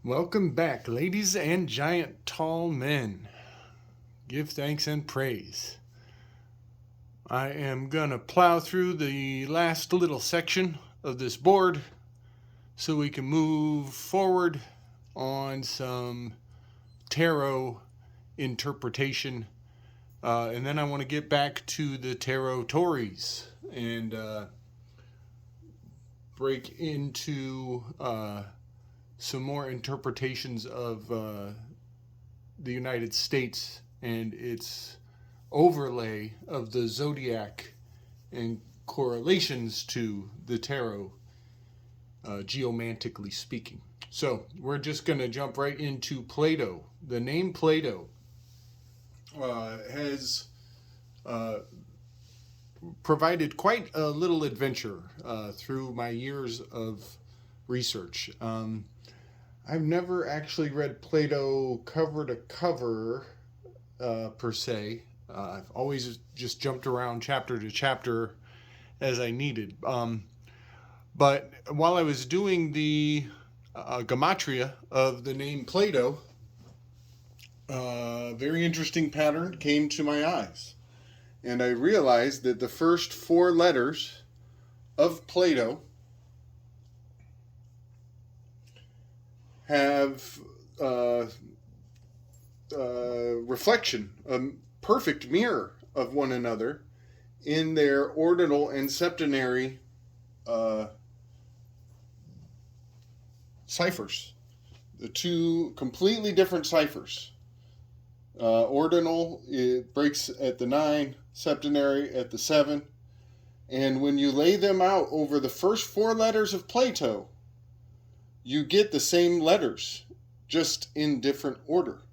Welcome back, ladies and giant tall men. Give thanks and praise. I am going to plow through the last little section of this board so we can move forward on some tarot interpretation. And then I want to get back to the tarot Tories and break into some more interpretations of the United States and its overlay of the zodiac and correlations to the tarot, geomantically speaking. So we're just going to jump right into Plato. The name Plato has provided quite a little adventure through my years of research. I've never actually read Plato cover to cover per se. I've always just jumped around chapter to chapter as I needed. But while I was doing the gematria of the name Plato, a very interesting pattern came to my eyes. And I realized that the first four letters of Plato have reflection, a perfect mirror of one another in their ordinal and septenary ciphers. The two completely different ciphers. Ordinal, it breaks at the 9, septenary at the 7. And when you lay them out over the first four letters of Plato, you get the same letters, just in different order.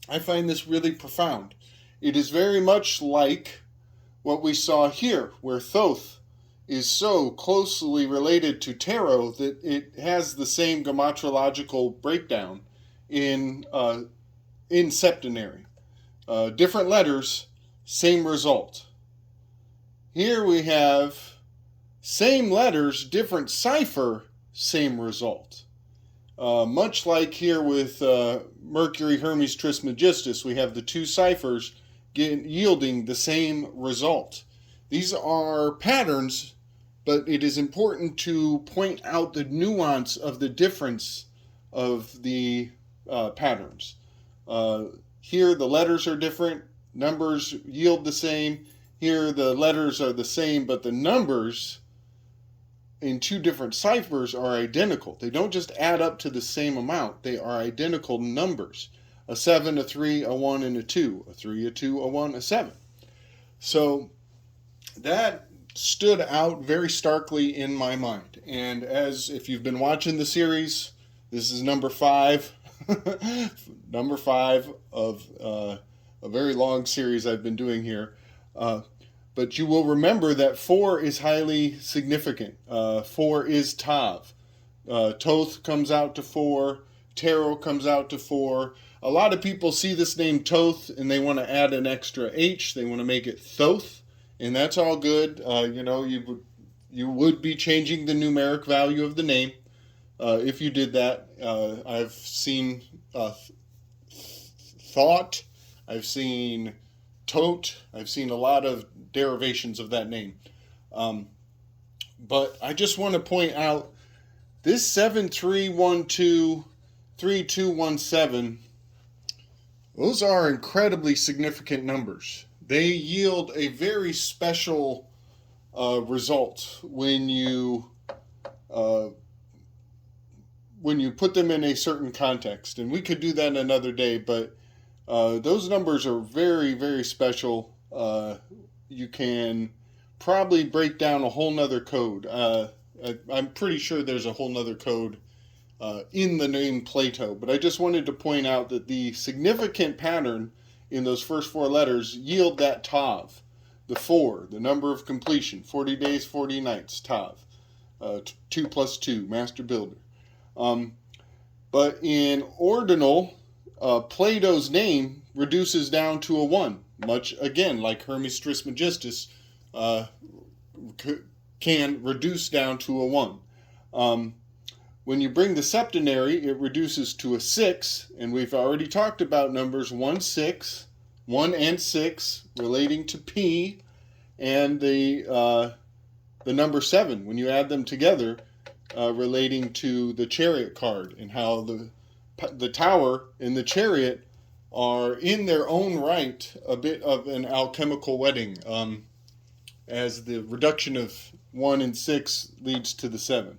I find this really profound. It is very much like what we saw here, where Thoth is so closely related to tarot that it has the same gematrological breakdown in septenary. Different letters, same result. Here we have same letters, different cipher, same result. Much like here with Mercury, Hermes, Trismegistus, we have the two ciphers yielding the same result. These are patterns, but it is important to point out the nuance of the difference of the patterns. Here the letters are different, numbers yield the same. Here the letters are the same, but the numbers in two different ciphers are identical. They don't just add up to the same amount. They are identical numbers. A 7, a 3, a 1, and a 2. A 3, a 2, a 1, a 7. So that stood out very starkly in my mind. And as if you've been watching the series, this is number 5. Number 5 of a very long series I've been doing here. But you will remember that 4 is highly significant. 4 is Tav. Toth comes out to 4. Tarot comes out to 4. A lot of people see this name Toth and they want to add an extra H. They want to make it Thoth. And that's all good. You would be changing the numeric value of the name if you did that. I've seen thought. I've seen tote. I've seen a lot of derivations of that name. But I just want to point out this 73123217, those are incredibly significant numbers. They yield a very special result when you put them in a certain context. And we could do that another day, but those numbers are very, very special. You can probably break down a whole nother code. I'm pretty sure there's a whole nother code in the name Plato, but I just wanted to point out that the significant pattern in those first four letters yield that Tav. The 4, the number of completion, 40 days, 40 nights, Tav. 2 plus 2, Master Builder. But in ordinal, Plato's name reduces down to a 1, much again like Hermes Trismegistus can reduce down to a 1. When you bring the septenary, it reduces to a 6, and we've already talked about numbers 1, 6, 1 and 6 relating to P, and the number 7, when you add them together, relating to the chariot card, and how the tower and the chariot are in their own right a bit of an alchemical wedding, as the reduction of 1 and 6 leads to the 7.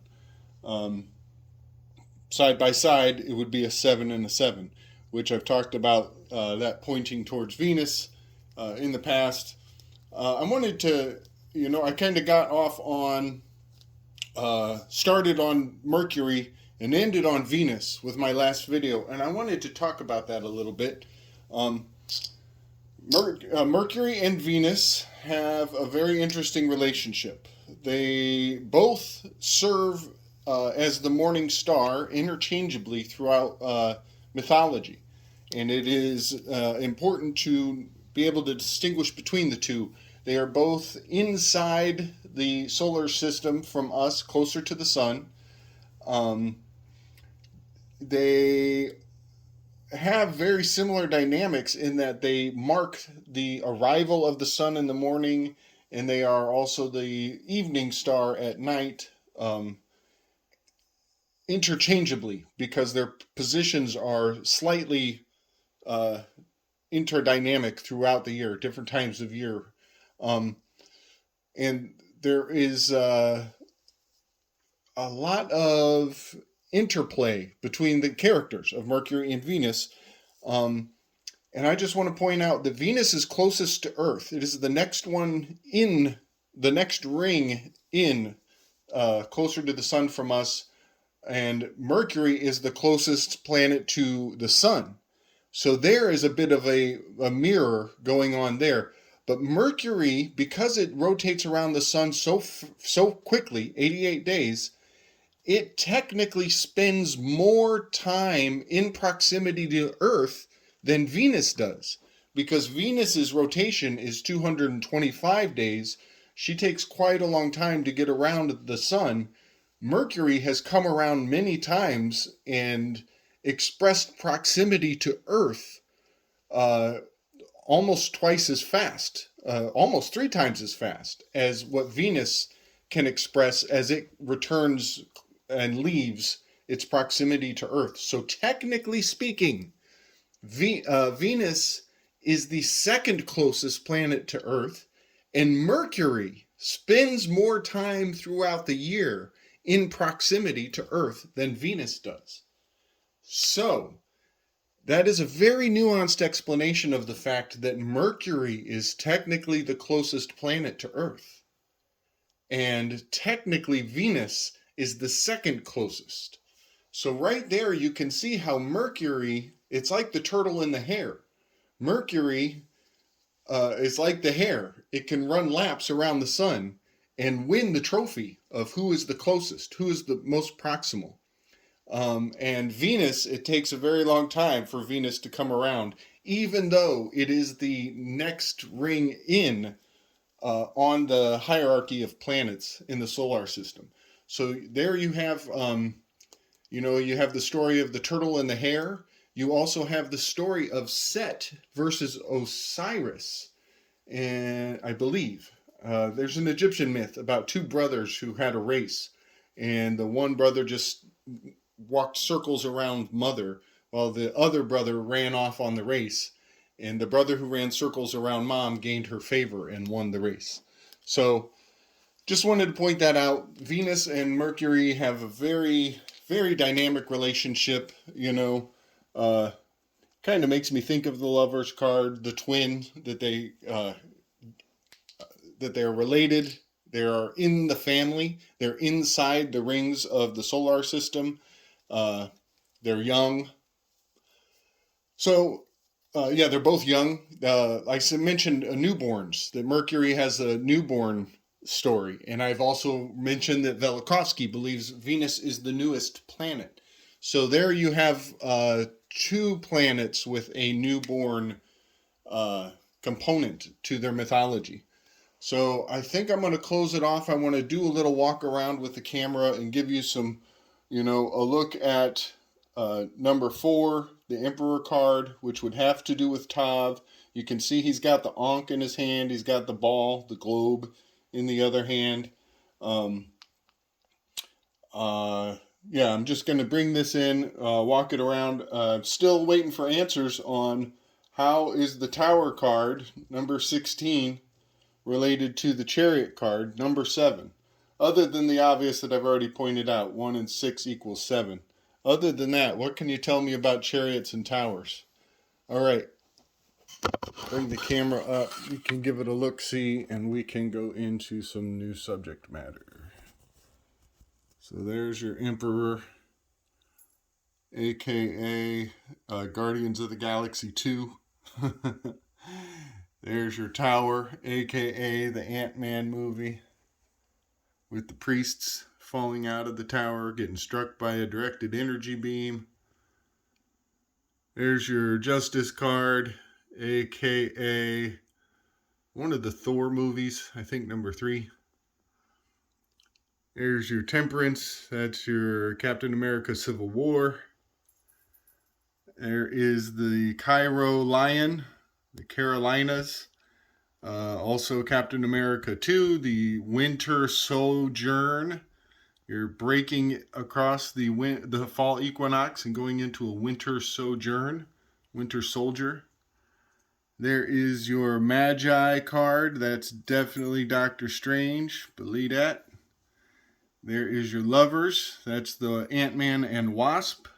Side by side, it would be a 7 and a 7, which I've talked about, that pointing towards Venus in the past. I wanted to, I kind of got off on, started on Mercury and ended on Venus with my last video, and I wanted to talk about that a little bit. Mercury and Venus have a very interesting relationship. They both serve as the morning star interchangeably throughout mythology, and it is important to be able to distinguish between the two. They are both inside the solar system from us, closer to the sun. They have very similar dynamics in that they mark the arrival of the sun in the morning, and they are also the evening star at night, interchangeably, because their positions are slightly interdynamic throughout the year, different times of year. And there is a lot of interplay between the characters of Mercury and Venus. And I just want to point out that Venus is closest to Earth. It is the next one in, the next ring in, closer to the sun from us. And Mercury is the closest planet to the sun. So there is a bit of a mirror going on there. But Mercury, because it rotates around the sun so quickly, 88 days, it technically spends more time in proximity to Earth than Venus does. Because Venus's rotation is 225 days, she takes quite a long time to get around the sun. Mercury has come around many times and expressed proximity to Earth almost twice as fast, almost 3 times as fast as what Venus can express as it returns and leaves its proximity to Earth. So technically speaking, Venus is the second closest planet to Earth, and Mercury spends more time throughout the year in proximity to Earth than Venus does. So that is a very nuanced explanation of the fact that Mercury is technically the closest planet to Earth, and technically Venus is the second closest. So right there you can see how Mercury, it's like the turtle in the hare. Mercury is like the hare. It can run laps around the sun and win the trophy of who is the closest, who is the most proximal. And Venus, it takes a very long time for Venus to come around, even though it is the next ring in on the hierarchy of planets in the solar system. So there you have, you have the story of the turtle and the hare. You also have the story of Set versus Osiris. And I believe there's an Egyptian myth about 2 brothers who had a race. And the one brother just walked circles around mother while the other brother ran off on the race. And the brother who ran circles around mom gained her favor and won the race. So just wanted to point that out. Venus and Mercury have a very, very dynamic relationship, kind of makes me think of the Lover's card, the twin, that they're related. They are in the family. They're inside the rings of the solar system. They're young. So, they're both young. I mentioned newborns, that Mercury has a newborn story. And I've also mentioned that Velikovsky believes Venus is the newest planet. So there you have 2 planets with a newborn component to their mythology. So I think I'm going to close it off. I want to do a little walk around with the camera and give you some You know, a look at number 4, the Emperor card, which would have to do with Tav. You can see he's got the Ankh in his hand. He's got the ball, the globe, in the other hand. Um, yeah, I'm just going to bring this in, walk it around. Still waiting for answers on how is the Tower card, number 16, related to the Chariot card, number 7. Other than the obvious that I've already pointed out, 1 and 6 equals 7. Other than that, what can you tell me about chariots and towers? All right, bring the camera up. We can give it a look-see, and we can go into some new subject matter. So there's your Emperor, aka Guardians of the Galaxy 2. There's your Tower, aka the Ant-Man movie, with the priests falling out of the tower, getting struck by a directed energy beam. There's your Justice card, aka one of the Thor movies, I think number 3. There's your Temperance, that's your Captain America Civil War. There is the Cairo Lion, the Carolinas. Also Captain America 2, the Winter Sojourn. You're breaking across the fall equinox and going into a winter sojourn, winter soldier. There is your Magi card. That's definitely Doctor Strange. Believe that. There is your Lovers. That's the Ant-Man and Wasp.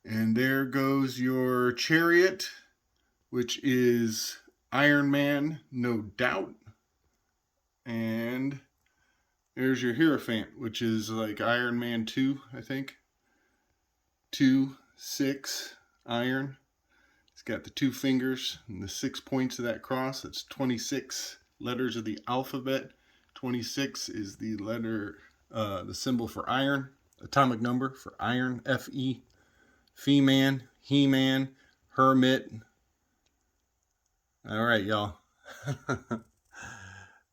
And there goes your Chariot, which is Iron Man, no doubt. And there's your Hierophant, which is like Iron Man 2, I think. 2, 6, iron. It's got the 2 fingers and the 6 points of that cross. That's 26 letters of the alphabet. 26 is the letter, the symbol for iron. Atomic number for iron, Fe. Fe-Man, He-Man, Hermit. All right, y'all.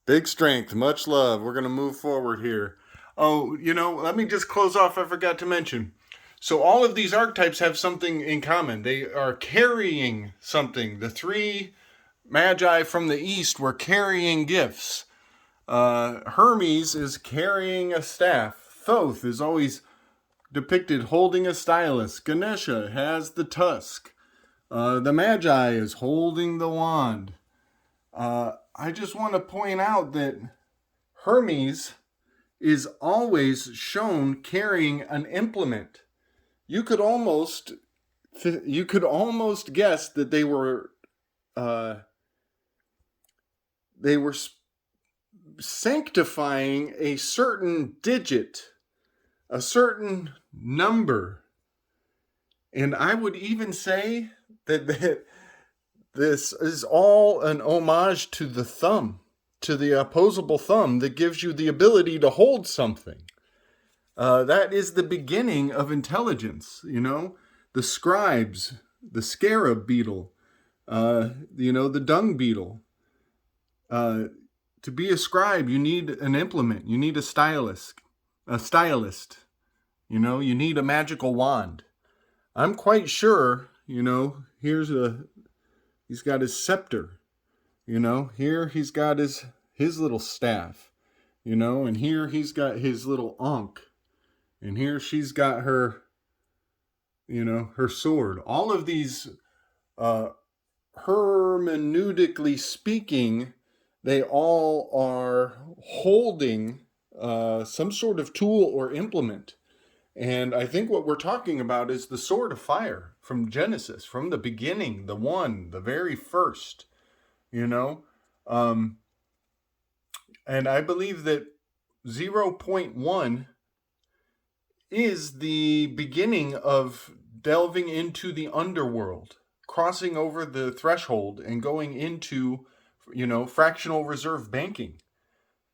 Big strength, much love. We're going to move forward here. Oh, you know, let me just close off. I forgot to mention. So all of these archetypes have something in common. They are carrying something. The 3 magi from the east were carrying gifts. Hermes is carrying a staff. Thoth is always depicted holding a stylus. Ganesha has the tusk. The Magi is holding the wand. I just want to point out that Hermes is always shown carrying an implement. You could almost guess that they were sanctifying a certain digit, a certain number. And I would even say that this is all an homage to the thumb, to the opposable thumb that gives you the ability to hold something. That is the beginning of intelligence, you know. The scribes, the scarab beetle, the dung beetle. To be a scribe, you need an implement. You need a stylist. You know, you need a magical wand. I'm quite sure, you know, he's got his scepter, you know, here he's got his little staff, you know, and here he's got his little ankh, and here she's got her, you know, her sword. All of these, hermeneutically speaking, they all are holding some sort of tool or implement. And I think what we're talking about is the sword of fire from Genesis, from the beginning, the very first, you know. And I believe that 0.1 is the beginning of delving into the underworld, crossing over the threshold and going into, you know, fractional reserve banking.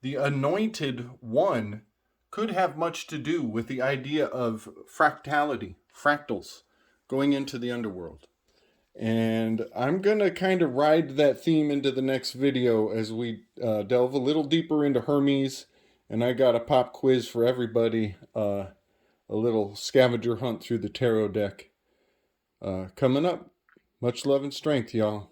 The anointed one could have much to do with the idea of fractality, fractals, going into the underworld. And I'm going to kind of ride that theme into the next video as we delve a little deeper into Hermes. And I got a pop quiz for everybody a little scavenger hunt through the tarot deck coming up. Much love and strength, y'all.